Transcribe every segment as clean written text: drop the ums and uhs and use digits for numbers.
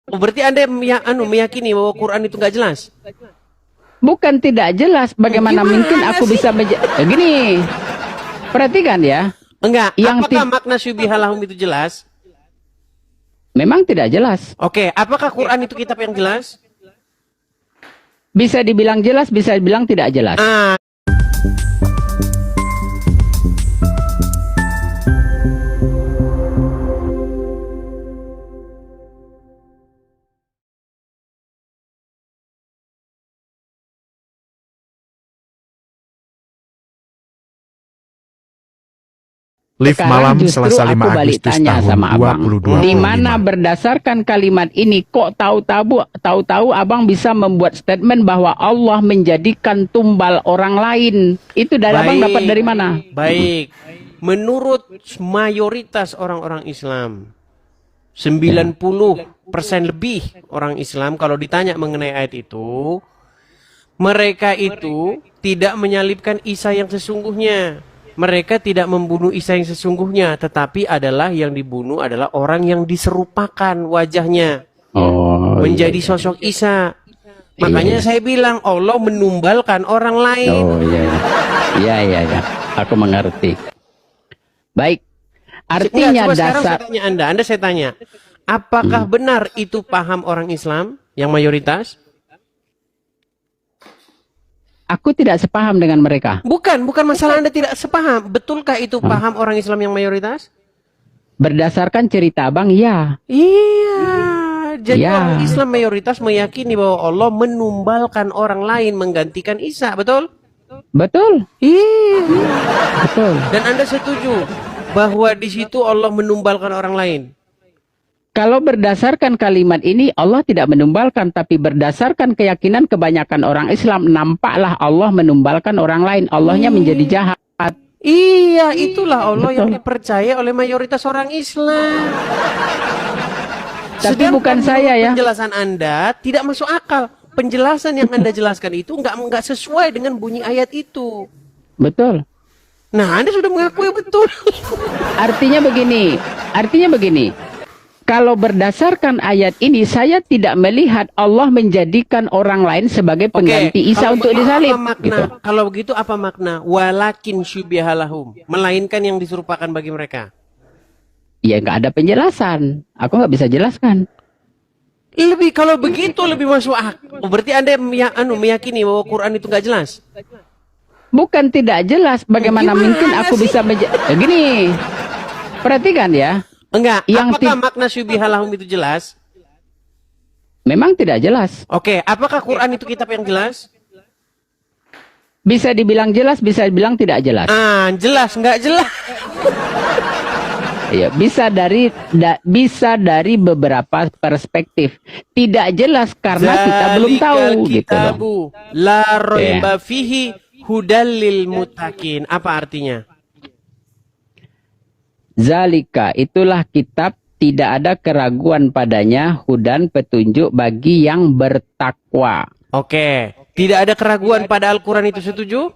Oh, berarti Anda meyakini bahwa Quran itu nggak jelas? Bukan tidak jelas. Bagaimana mungkin aku bisa gini, perhatikan ya. Enggak. Yang Apakah makna syubihalahum itu jelas? Memang tidak jelas. Oke. Apakah Quran itu kitab yang jelas? Bisa dibilang jelas, bisa dibilang tidak jelas. Live Sekarang malam justru Selasa 5 aku balik Agustus tanya tahun sama abang, 2025. di mana berdasarkan kalimat ini kok tahu-tahu abang bisa membuat statement bahwa Allah menjadikan tumbal orang lain? Itu dari abang dapat dari mana? Baik. Menurut mayoritas orang-orang Islam, 90% lebih orang Islam kalau ditanya mengenai ayat itu, mereka itu tidak menyalibkan Isa yang sesungguhnya. Mereka tidak membunuh Isa yang sesungguhnya, tetapi yang dibunuh adalah orang yang diserupakan wajahnya menjadi sosok Isa. Makanya saya bilang Allah menumbalkan orang lain. Oh iya. Aku mengerti. Baik. Artinya dasar. Saya tanya, apakah benar itu paham orang Islam yang mayoritas? Aku tidak sepaham dengan mereka. Bukan masalah Anda tidak sepaham. Betulkah itu paham orang Islam yang mayoritas? Berdasarkan cerita abang, ya. Iya. Jadi orang Islam mayoritas meyakini bahwa Allah menumbalkan orang lain menggantikan Isa, betul? Betul. Iya. Betul. Dan Anda setuju bahwa di situ Allah menumbalkan orang lain? Kalau berdasarkan kalimat ini, Allah tidak menumbalkan, tapi berdasarkan keyakinan kebanyakan orang Islam, nampaklah Allah menumbalkan orang lain. Allahnya menjadi jahat. Iya, itulah Allah yang dipercaya oleh mayoritas orang Islam. Tapi bukan saya ya. Penjelasan Anda tidak masuk akal. Penjelasan yang Anda jelaskan itu nggak sesuai dengan bunyi ayat itu. Betul. Nah, Anda sudah mengakui betul. Artinya begini. Kalau berdasarkan ayat ini, saya tidak melihat Allah menjadikan orang lain sebagai pengganti Isa untuk disalib. Kalau begitu apa makna walakin syubihalahum? Melainkan yang diserupakan bagi mereka. Ya nggak ada penjelasan. Aku nggak bisa jelaskan. Kalau begitu lebih masuk akal. Berarti Anda meyakini bahwa Quran itu nggak jelas? Bukan tidak jelas. Bagaimana mungkin aku bisa gini? Perhatikan ya. Enggak, apakah makna syubihalahum itu jelas? Memang tidak jelas. Oke, apakah Quran itu kitab yang jelas? Bisa dibilang jelas, bisa dibilang tidak jelas. Jelas, nggak jelas. Ya, bisa dari beberapa perspektif. Tidak jelas karena kita belum tahu gitu loh. La raiba fihi hudal lil muttaqin. Apa artinya? Zalika, itulah kitab, tidak ada keraguan padanya, hudan, petunjuk bagi yang bertakwa. Oke, tidak ada keraguan pada Al-Quran itu, setuju?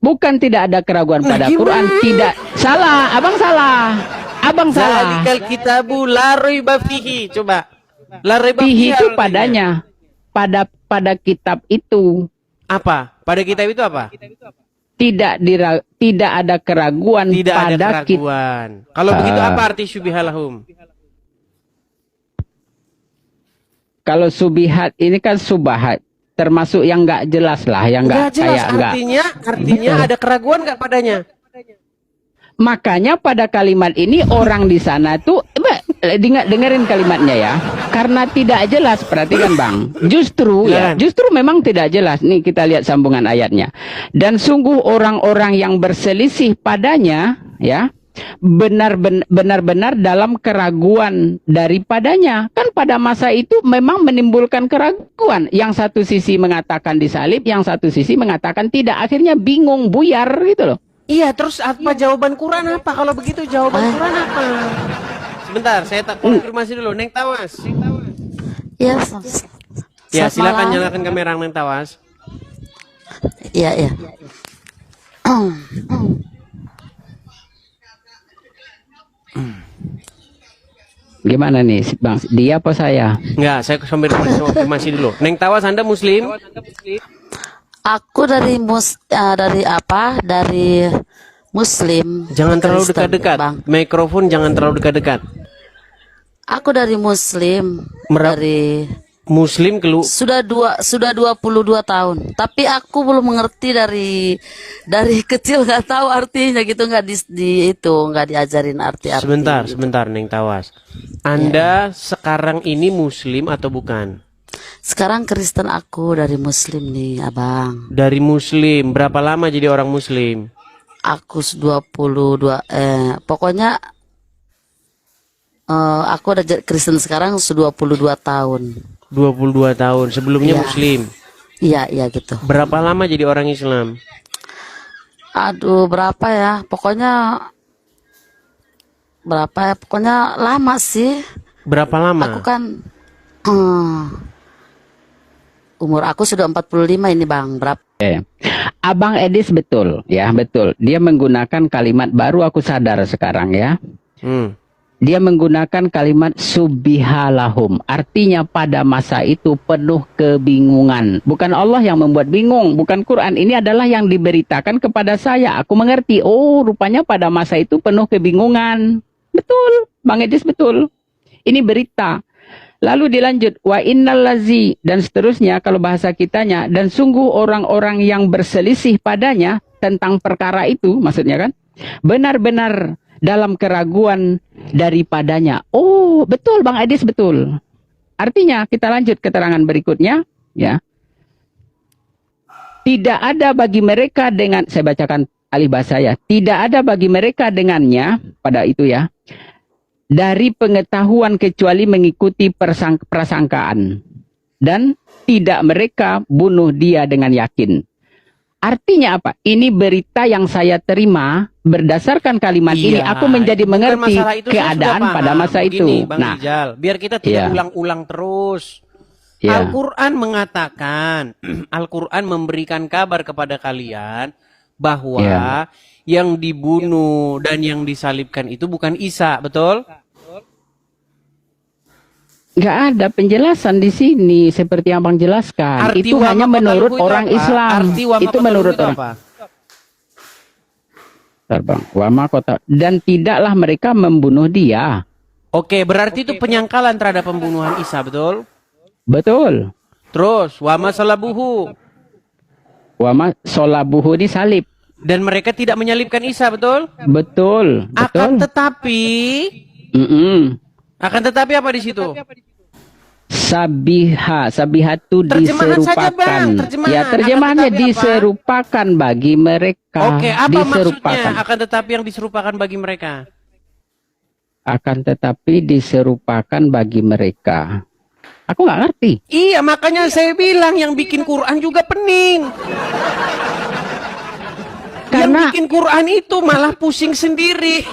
Bukan tidak ada keraguan pada Quran, tidak. Salah, abang salah. Abang salah. Zalikal kitabu la raiba fihi. Coba. La raiba fihi itu padanya. Pada kitab itu. Apa? Pada kitab itu apa? Tidak ada keraguan pada kita. Kalau begitu apa arti syubihalahum? Kalau subihat ini kan subahat, termasuk yang nggak jelas lah, yang nggak jelas. Artinya ada keraguan nggak padanya? Makanya pada kalimat ini orang di sana tuh dengerin kalimatnya ya. Karena tidak jelas, perhatikan Bang. Justru memang tidak jelas. Nih kita lihat sambungan ayatnya. Dan sungguh orang-orang yang berselisih padanya ya, benar-benar dalam keraguan daripadanya. Kan pada masa itu memang menimbulkan keraguan. Yang satu sisi mengatakan disalib, yang satu sisi mengatakan tidak. Akhirnya bingung, buyar gitu loh. Iya, terus apa jawaban Quran apa? Kalau begitu jawaban Quran apa? Sebentar, saya tak konfirmasi dulu. Neng Tawas. Ya, silakan nyalakan kamera Neng Tawas. Iya. Gimana nih, Bang? Dia apa saya? Enggak, saya sambil konfirmasi dulu. Neng Tawas, Anda Muslim? Aku dari apa? Dari Muslim. Jangan terlalu Kristen, dekat-dekat. Bang. Mikrofon jangan terlalu dekat-dekat. Aku dari Muslim. Dari Muslim sudah 22 tahun. Tapi aku belum mengerti dari kecil, nggak tahu artinya gitu, nggak nggak diajarin arti-arti. Sebentar, Neng Tawas. Anda sekarang ini Muslim atau bukan? Sekarang Kristen, aku dari Muslim nih, Abang. Dari Muslim. Berapa lama jadi orang Muslim? Aku 22 pokoknya aku ada Kristen sekarang 22 tahun. 22 tahun. Sebelumnya Iya. Muslim. Iya gitu. Berapa lama jadi orang Islam? Aduh, berapa ya? Pokoknya lama sih. Berapa lama? Aku kan umur aku sudah 45 ini, Bang. Berapa? Abang Edis betul, ya betul. Dia menggunakan kalimat, baru aku sadar sekarang ya. Dia menggunakan kalimat subihalahum. Artinya pada masa itu penuh kebingungan. Bukan Allah yang membuat bingung. Bukan Quran. Ini adalah yang diberitakan kepada saya. Aku mengerti. Oh, rupanya pada masa itu penuh kebingungan. Betul. Bang Edis betul. Ini berita. Lalu dilanjut. Wa innallazi. Dan seterusnya kalau bahasa kitanya. Dan sungguh orang-orang yang berselisih padanya tentang perkara itu. Maksudnya kan. Benar-benar dalam keraguan daripadanya. Oh, betul Bang Edis, betul. Artinya kita lanjut keterangan berikutnya, ya. Tidak ada bagi mereka dengan, saya bacakan alih bahasa ya. Tidak ada bagi mereka dengannya pada itu ya. Dari pengetahuan kecuali mengikuti prasangkaan, dan tidak mereka bunuh dia dengan yakin. Artinya apa? Ini berita yang saya terima berdasarkan kalimat ini. Aku menjadi mengerti keadaan pada masa itu. Bang Rizal, biar kita tidak ulang-ulang terus. Al-Quran mengatakan, Al-Quran memberikan kabar kepada kalian bahwa yang dibunuh dan yang disalibkan itu bukan Isa, betul? Nggak ada penjelasan di sini seperti yang Bang jelaskan. Arti itu hanya menurut orang Islam. Itu menurut orang. Bang, wama kota, dan tidaklah mereka membunuh dia. Oke, berarti itu penyangkalan terhadap pembunuhan Isa, betul? Betul. Terus wama salabuhu. Wama solabuhu disalib. Dan mereka tidak menyalibkan Isa, betul? Betul. Akan tetapi akan tetapi apa di situ? Sabihatu diserupakan. Terjemahannya diserupakan bagi mereka. Oke, apa maksudnya? Akan tetapi yang diserupakan bagi mereka. Akan tetapi diserupakan bagi mereka. Aku nggak ngerti. Iya, makanya saya bilang yang bikin Quran juga pening. Yang bikin Quran itu malah pusing sendiri.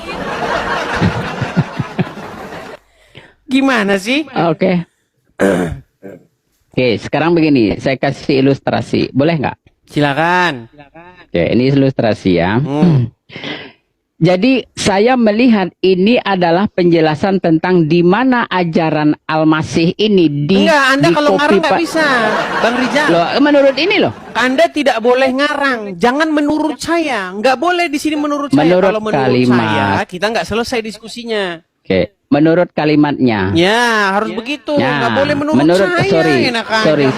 Gimana sih? Oke. Oke, sekarang begini, saya kasih ilustrasi, boleh nggak? Silakan. Oke, ini ilustrasi ya. Jadi saya melihat ini adalah penjelasan tentang di mana ajaran Al-Masih ini Enggak, Anda kalau ngarang nggak bisa, Bang Rizal. Loh, menurut ini loh. Anda tidak boleh ngarang, jangan menurut saya. Nggak boleh di sini menurut saya. Kalau menurut saya, kita nggak selesai diskusinya. Oke, menurut kalimatnya. Ya, harus begitu. Nggak boleh menurut saya. Sorry.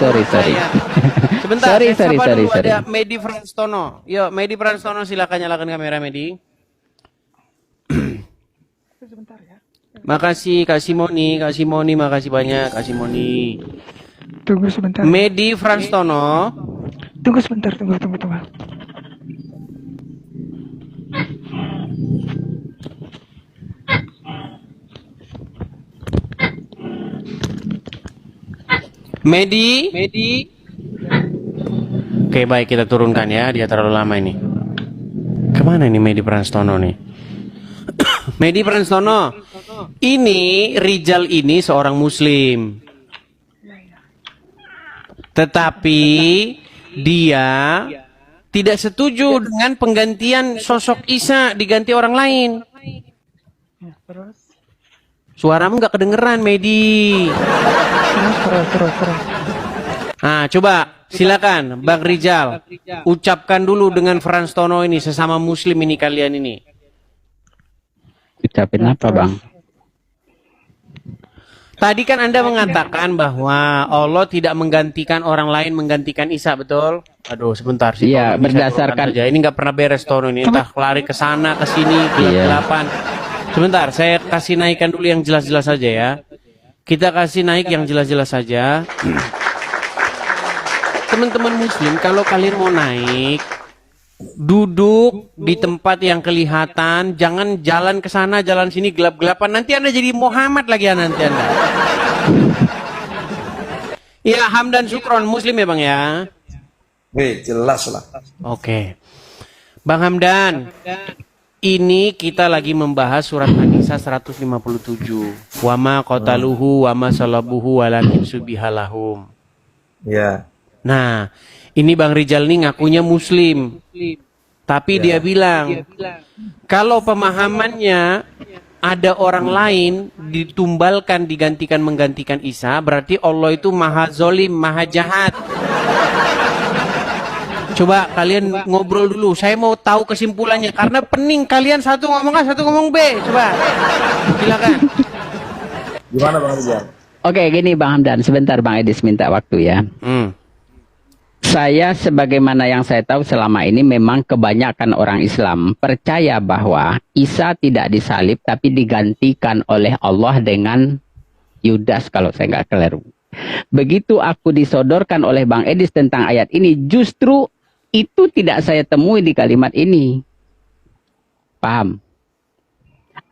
Sebentar, sorry. Ada Medi Franstono. Yuk, Medi Franstono, silakan nyalakan kamera, Medi. Sebentar ya. Makasih Kak Simoni, makasih banyak Kak Simoni. Tunggu sebentar. Medi Franstono. Tunggu sebentar, tunggu. Medi. Oke, baik, kita turunkan ya, dia terlalu lama ini. Kemana ini Medi Franstono nih? Medi Franstono, ini Rizal ini seorang Muslim, tetapi dia tidak setuju dengan penggantian sosok Isa diganti orang lain. Terus? Suaramu nggak kedengeran, Medi. Terus. Nah, coba silakan Bang Rijal. Ucapkan dulu dengan Frans Tono ini, sesama muslim ini kalian ini. Ucapin apa, Bang? Tadi kan Anda mengatakan bahwa Allah tidak menggantikan orang lain menggantikan Isa, betul? Aduh, sebentar sih. Iya, Tono, bisa berdasarkan turunkan saja. Ini nggak pernah beres Tono ini. Entah lari ke sana, ke sini, Iya. gelap-gelapan. Sebentar, saya kasih naikkan dulu yang jelas-jelas saja ya. Kita kasih naik yang jelas-jelas saja. Teman-teman muslim, kalau kalian mau naik, duduk di tempat yang kelihatan, jangan jalan ke sana, jalan sini gelap-gelapan. Nanti Anda jadi Muhammad lagi ya nanti Anda. Ya, Hamdan Sukron muslim ya Bang ya. Wih, jelas lah. Oke. Bang Hamdan, ini kita lagi membahas surat An-Nisa 157. Wama qataluhu wama salabuhu walakin subihalahum. Ya. Nah, ini Bang Rijal nih ngakunya muslim. Tapi dia bilang, kalau pemahamannya ada orang lain ditumbalkan, digantikan menggantikan Isa, berarti Allah itu maha zolim, maha jahat. Coba kalian ngobrol dulu, saya mau tahu kesimpulannya. Karena pening kalian satu ngomong A, satu ngomong B. Coba, silakan. Gimana Bang Rizal? Oke, gini Bang Hamdan, sebentar Bang Edis minta waktu ya. Saya sebagaimana yang saya tahu selama ini memang kebanyakan orang Islam percaya bahwa Isa tidak disalib tapi digantikan oleh Allah dengan Yudas kalau saya nggak keliru. Begitu aku disodorkan oleh Bang Edis tentang ayat ini, justru itu tidak saya temui di kalimat ini. Paham?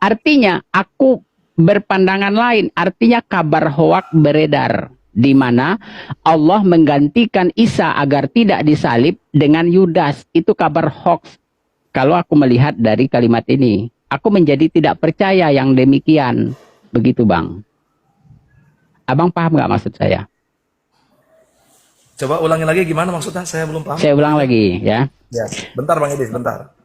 Artinya aku berpandangan lain, artinya kabar hoak beredar di mana Allah menggantikan Isa agar tidak disalib dengan Yudas. Itu kabar hoax. Kalau aku melihat dari kalimat ini, aku menjadi tidak percaya yang demikian. Begitu Bang. Abang paham nggak maksud saya? Coba ulangi lagi gimana maksudnya? Saya belum paham. Saya ulang lagi ya. Ya, bentar Bang Edis, bentar.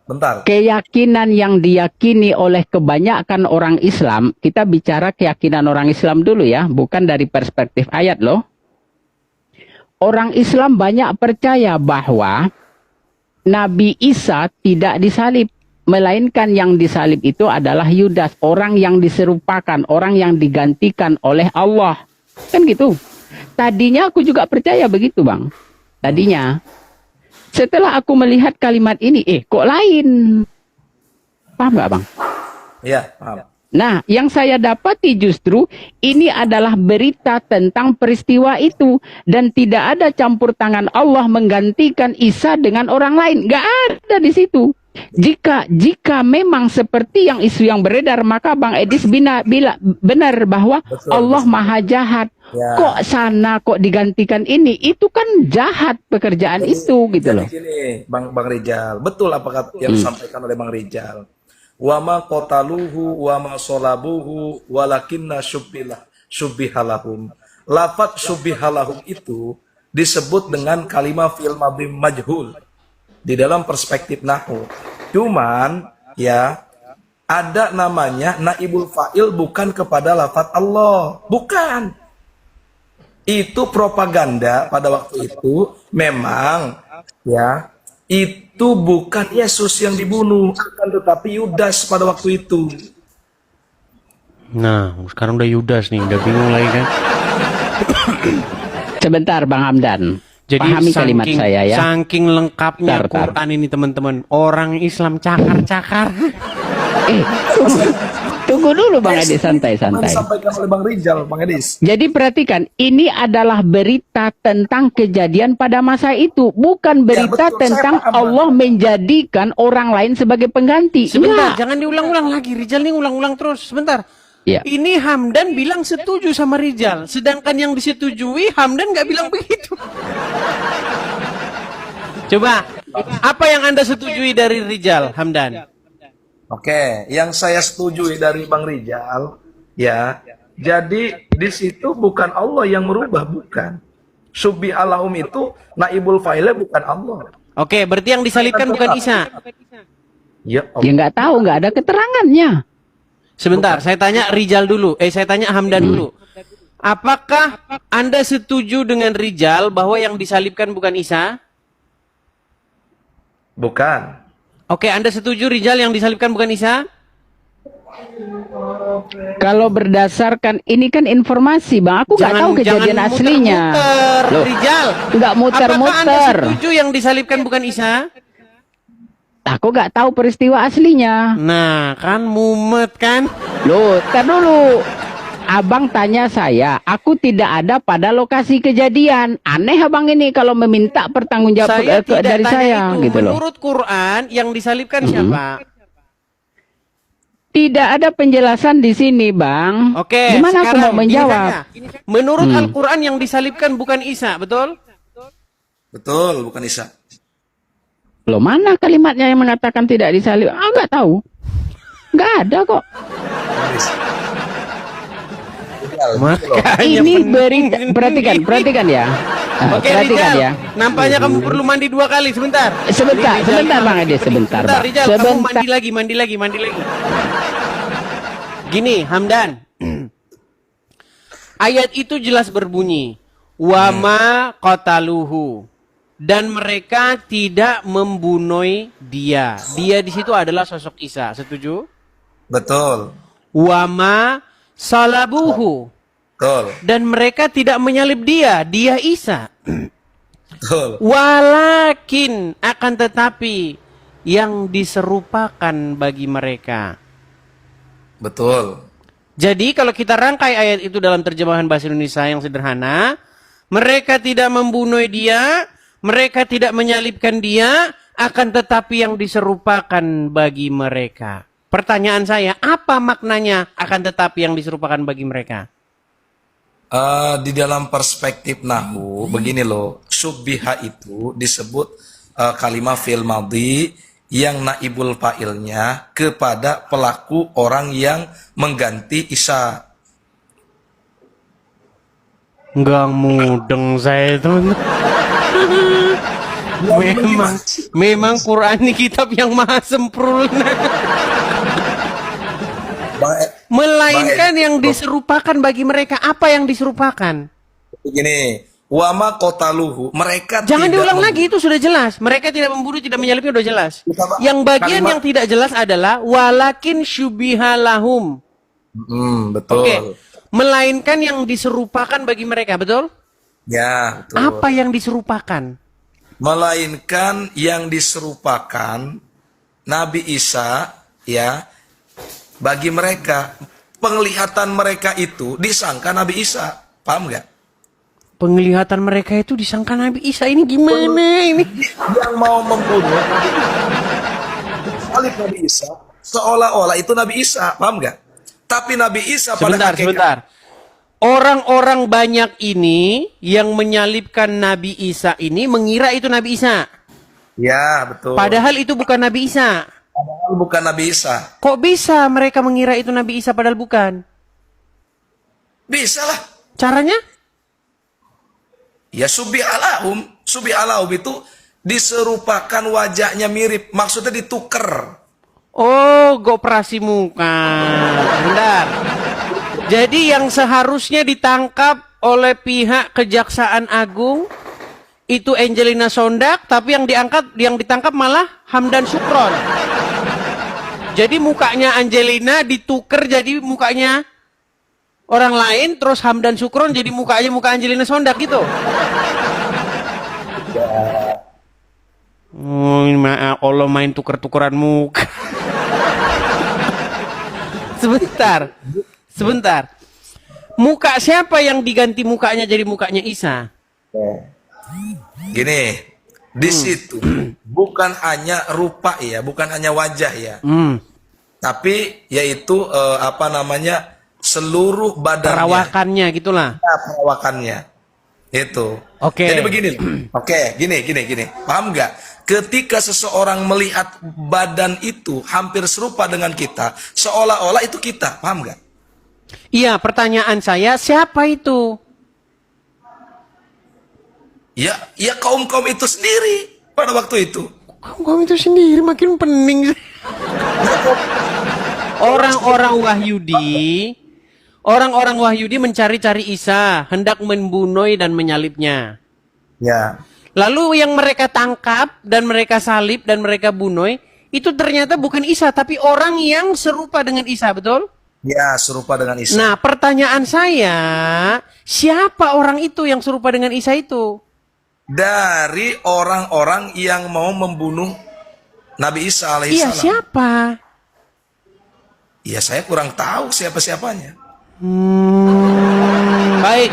Keyakinan yang diyakini oleh kebanyakan orang Islam, kita bicara keyakinan orang Islam dulu ya, bukan dari perspektif ayat loh. Orang Islam banyak percaya bahwa Nabi Isa tidak disalib, melainkan yang disalib itu adalah Yudas, orang yang diserupakan, orang yang digantikan oleh Allah. Kan gitu. Tadinya aku juga percaya begitu Bang. Tadinya. Setelah aku melihat kalimat ini, kok lain? Paham nggak Bang? Iya, paham. Nah, yang saya dapati justru ini adalah berita tentang peristiwa itu. Dan tidak ada campur tangan Allah menggantikan Isa dengan orang lain. Nggak ada di situ. Jika memang seperti yang isu yang beredar, maka Bang Edis benar bahwa Allah maha jahat. Ya. Kok digantikan ini? Itu kan jahat pekerjaan itu gitu loh. Gini, Bang Rijal, betul apa kata yang disampaikan oleh Bang Rijal. Wama qataluhu wama solabuhu walakinna syubbihalahum. Lafaz syubbihalahum itu disebut dengan kalimat fi'il madhi majhul di dalam perspektif nahwu. Cuman ya ada namanya naibul fa'il bukan kepada lafaz Allah, bukan. Itu propaganda pada waktu itu memang ya itu bukan Yesus yang dibunuh akan tetapi Yudas pada waktu itu. Nah, sekarang udah Yudas nih, udah bingung lagi kan. Sebentar Bang Hamdan. Jadi Pahami kalimat saya ya. Saking lengkapnya Tar. Quran ini teman-teman. Orang Islam cakar-cakar. Tunggu dulu Bang Edis, santai-santai. Disampaikan oleh Bang Rijal, Bang Edis. Jadi perhatikan, ini adalah berita tentang kejadian pada masa itu, bukan berita betul, tentang saya paham, Allah menjadikan orang lain sebagai pengganti. Sebentar, Enggak. jangan diulang-ulang lagi. Rijal nih ulang-ulang terus. Sebentar. Ya. Ini Hamdan bilang setuju sama Rijal. Sedangkan yang disetujui Hamdan nggak bilang begitu. Coba, apa yang Anda setujui dari Rijal, Hamdan? Oke, yang saya setujui dari Bang Rijal, ya, jadi di situ bukan Allah yang merubah, bukan. Subbihalahum itu naibul fa'ilnya bukan Allah. Oke, berarti yang disalibkan bukan Isa. Ya, Ya nggak tahu, nggak ada keterangannya. Sebentar, saya tanya Rijal dulu. Saya tanya Hamdan dulu. Apakah Anda setuju dengan Rijal bahwa yang disalibkan bukan Isa? Bukan. Oke, Anda setuju Rijal yang disalibkan bukan Isa? Kalau berdasarkan ini kan informasi, Bang. Aku nggak tahu kejadian aslinya. Muter-muter, Loh, Rijal. nggak Apakah Anda muter-muter. setuju yang disalibkan bukan Isa? Aku nggak tahu peristiwa aslinya. Nah, kan mumet kan? Loh, tar dulu. Abang tanya saya, aku tidak ada pada lokasi kejadian. Aneh abang ini kalau meminta pertanggungjawab Saya tidak dari tanya saya, itu. gitu loh. Menurut Quran yang disalibkan siapa? Tidak ada penjelasan di sini, Bang. Oke, Gimana aku sekarang mau menjawab? gini saja. Menurut Al-Quran yang disalibkan bukan Isa, betul? Betul, bukan Isa. Loh, mana kalimatnya yang mengatakan tidak disalib? Nggak tahu. Nggak ada kok. Makanya Ini penting. perhatikan ya. Oke, Perhatikan Rijal. ya. Nampaknya kamu perlu mandi 2 kali. Sebentar. Sebentar, Rijal, sebentar Bang Edi, sebentar, Sebentar, Bang. Rijal. Kamu Sebentar. mandi lagi. Gini, Hamdan. Ayat itu jelas berbunyi, wama qataluhu, dan mereka tidak membunuh dia. Dia di situ adalah sosok Isa. Setuju? Betul. Wama salabuhu, Betul. dan mereka tidak menyalib dia. Dia Isa. Betul. Walakin, akan tetapi yang diserupakan bagi mereka. Betul. Jadi kalau kita rangkai ayat itu dalam terjemahan bahasa Indonesia yang sederhana, mereka tidak membunuh dia, mereka tidak menyalibkan dia, akan tetapi yang diserupakan bagi mereka. Pertanyaan saya, apa maknanya akan tetapi yang diserupakan bagi mereka? Di dalam perspektif nahu, begini loh, syubbiha itu disebut kalimat fi'il madhi yang naibul fa'ilnya kepada pelaku orang yang mengganti Isa. Enggak mudeng saya itu. memang Quran ini kitab yang maha sempurna. Melainkan yang diserupakan bagi mereka. Apa yang diserupakan? Begini, wama kotaluhu, mereka Jangan tidak diulang lagi, itu sudah jelas. Mereka tidak membunuh, tidak menyalibnya, sudah jelas. Yang bagian yang tidak jelas adalah walakin syubihalahum. Betul. Oke. Melainkan yang diserupakan bagi mereka, betul? Ya, betul. Apa yang diserupakan? Melainkan yang diserupakan Nabi Isa, ya, bagi mereka penglihatan mereka itu disangka Nabi Isa. Paham nggak? Penglihatan mereka itu disangka Nabi Isa. Ini gimana ini? Yang mau membunuh salib Nabi Isa seolah-olah itu Nabi Isa. Paham nggak? Tapi Nabi Isa pada Sebentar. Orang-orang banyak ini yang menyalibkan Nabi Isa ini mengira itu Nabi Isa. Ya, betul. Padahal itu bukan Nabi Isa. Padahal bukan Nabi Isa. Kok bisa mereka mengira itu Nabi Isa padahal bukan? Bisa lah. Caranya? Ya subi'alahum. Subi'alahum itu diserupakan wajahnya mirip. Maksudnya dituker. Oh, operasi muka. Bentar. Jadi yang seharusnya ditangkap oleh pihak Kejaksaan Agung itu Angelina Sondak, tapi yang ditangkap malah Hamdan Sukron. Jadi mukanya Angelina dituker jadi mukanya orang lain, terus Hamdan Sukron jadi mukanya muka Angelina Sondak gitu. Oh, ini Allah main tuker-tukeran muka. Sebentar. Muka siapa yang diganti mukanya jadi mukanya Isa? Gini, di situ bukan hanya rupa ya, bukan hanya wajah ya. Tapi yaitu seluruh badannya. Perawakannya gitulah. Ya, perawakannya. Itu. Oke. Jadi begini. Oke, gini. Paham nggak? Ketika seseorang melihat badan itu hampir serupa dengan kita, seolah-olah itu kita. Paham nggak? Iya, pertanyaan saya, siapa itu? Ya kaum-kaum itu sendiri pada waktu itu. Kamu itu sendiri makin pening. orang-orang Wahyudi mencari-cari Isa, hendak membunuh dan menyalibnya. Ya. Lalu yang mereka tangkap dan mereka salib dan mereka bunuh itu ternyata bukan Isa tapi orang yang serupa dengan Isa, betul? Ya, serupa dengan Isa. Nah, pertanyaan saya, siapa orang itu yang serupa dengan Isa itu? Dari orang-orang yang mau membunuh Nabi Isa Iya, alaihissalam. siapa? Ya, saya kurang tahu siapa-siapanya. Baik,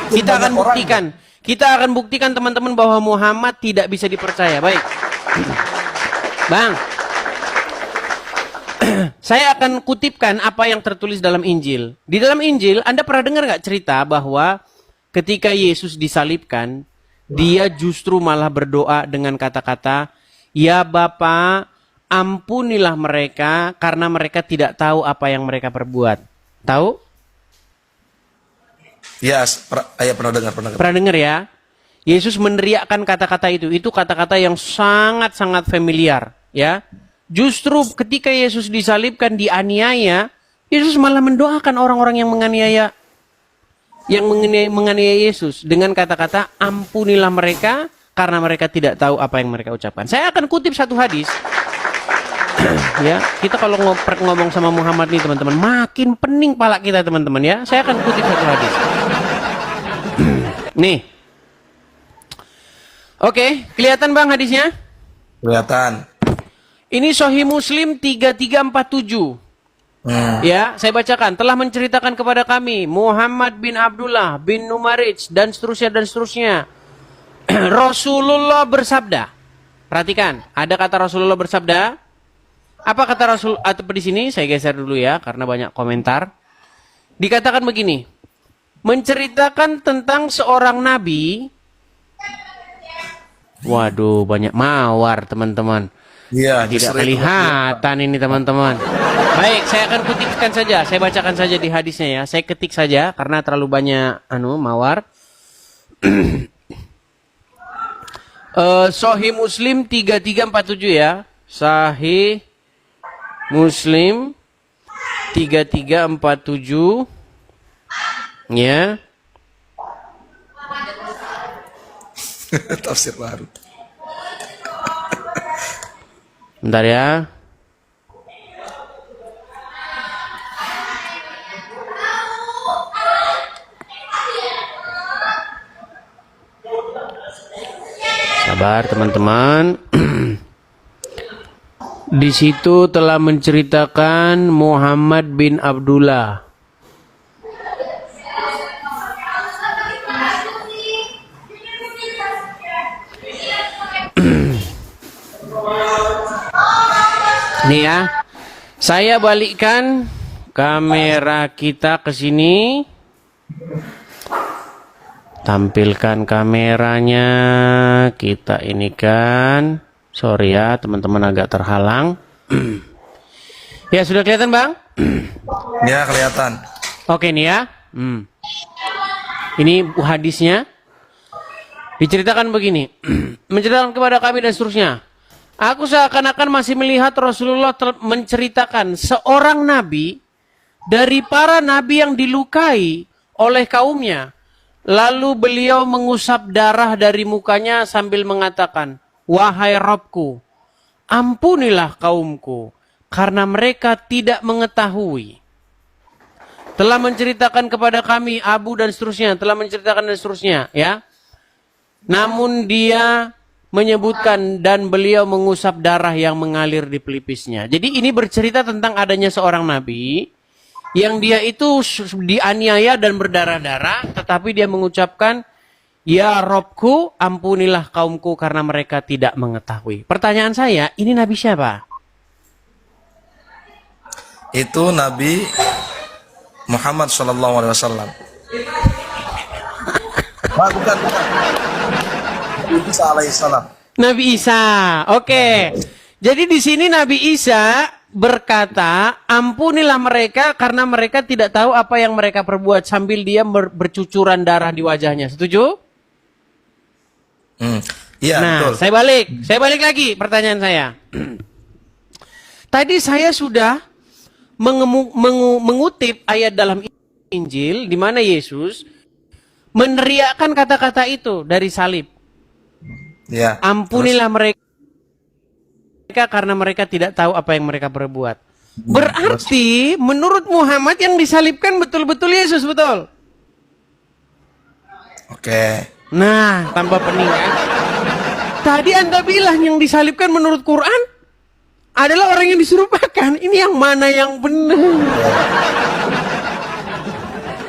kita akan Banyak orang. buktikan. Kita akan buktikan teman-teman bahwa Muhammad tidak bisa dipercaya. Baik. Bang, saya akan kutipkan apa yang tertulis dalam Injil. Di dalam Injil, Anda pernah dengar nggak cerita bahwa ketika Yesus disalibkan, dia justru malah berdoa dengan kata-kata, "Ya Bapa, ampunilah mereka karena mereka tidak tahu apa yang mereka perbuat." Tahu? Ya, pernah dengar. Pernah dengar ya? Yesus meneriakkan kata-kata itu. Itu kata-kata yang sangat-sangat familiar, ya. Justru ketika Yesus disalibkan, dianiaya, Yesus malah mendoakan orang-orang yang menganiaya Yesus dengan kata-kata, "Ampunilah mereka karena mereka tidak tahu apa yang mereka ucapkan." Saya akan kutip satu hadis. Ya, kita kalau ngomong sama Muhammad nih teman-teman, makin pening pala kita teman-teman ya. Saya akan kutip satu hadis. Nih. Oke, kelihatan Bang hadisnya? Kelihatan. Ini Sahih Muslim 3347. Ya, saya bacakan. Telah menceritakan kepada kami Muhammad bin Abdullah bin Numarij dan seterusnya. Rasulullah bersabda. Perhatikan, ada kata Rasulullah bersabda. Apa kata Rasul atau di sini? Saya geser dulu ya karena banyak komentar. Dikatakan begini. Menceritakan tentang seorang nabi. Waduh, banyak mawar teman-teman. Iya, Tidak kelihatan ini teman-teman. Baik, saya akan kutipkan saja. Saya bacakan saja di hadisnya ya. Saya ketik saja karena terlalu banyak mawar. Sahih Muslim 3347 ya. Sahih Muslim 3347 ya. Tafsir baru. Bentar ya. Sabar teman-teman. Di situ telah menceritakan Muhammad bin Abdullah. Nih ya, saya balikkan kamera kita ke sini. Tampilkan kameranya, kita ini kan. Sorry ya, teman-teman agak terhalang. Ya, sudah kelihatan, Bang? Ya, kelihatan. Oke nih ya. Ini hadisnya. Diceritakan begini. Menceritakan kepada kami dan seterusnya. Aku seakan-akan masih melihat Rasulullah menceritakan seorang nabi dari para nabi yang dilukai oleh kaumnya. Lalu beliau mengusap darah dari mukanya sambil mengatakan, "Wahai Rabbku, ampunilah kaumku karena mereka tidak mengetahui." Telah menceritakan kepada kami Abu dan seterusnya, telah menceritakan dan seterusnya, ya. Namun dia menyebutkan dan beliau mengusap darah yang mengalir di pelipisnya. Jadi ini bercerita tentang adanya seorang nabi yang dia itu dianiaya dan berdarah-darah, tetapi dia mengucapkan, "Ya Robku, ampunilah kaumku karena mereka tidak mengetahui." Pertanyaan saya, ini nabi siapa? Itu Nabi Muhammad SAW. Bukan. Nabi Isa alaihissalam. Nabi Isa. Oke. Jadi di sini Nabi Isa berkata, "Ampunilah mereka karena mereka tidak tahu apa yang mereka perbuat," sambil dia bercucuran darah di wajahnya. Setuju? Iya, Nah, betul. saya balik lagi pertanyaan saya. Tadi saya sudah mengutip ayat dalam Injil di mana Yesus meneriakkan kata-kata itu dari salib. Ya. Ampunilah mereka karena mereka tidak tahu apa yang mereka perbuat. Berarti menurut Muhammad yang disalibkan betul-betul Yesus, betul? Oke. Nah, tanpa peningan. Tadi Anda bilang yang disalibkan menurut Quran adalah orang yang diserupakan. Ini yang mana yang benar?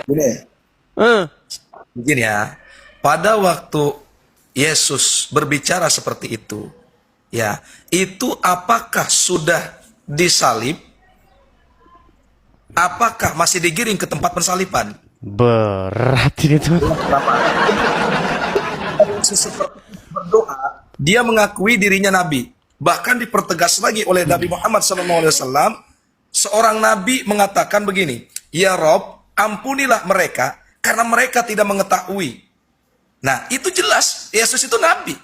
Gini, begini ya. Pada waktu Yesus berbicara seperti itu, ya, itu apakah sudah disalib? Apakah masih digiring ke tempat persaliban? Berat ini tuh. Seperti berdoa, dia mengakui dirinya nabi. Bahkan dipertegas lagi oleh Nabi Muhammad SAW. Seorang nabi mengatakan begini, "Ya Rob, ampunilah mereka karena mereka tidak mengetahui." Nah, itu jelas Yesus itu nabi,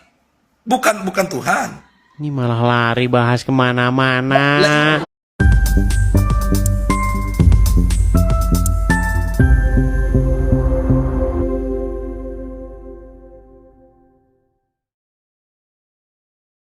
bukan Tuhan. Ini malah lari bahas kemana-mana.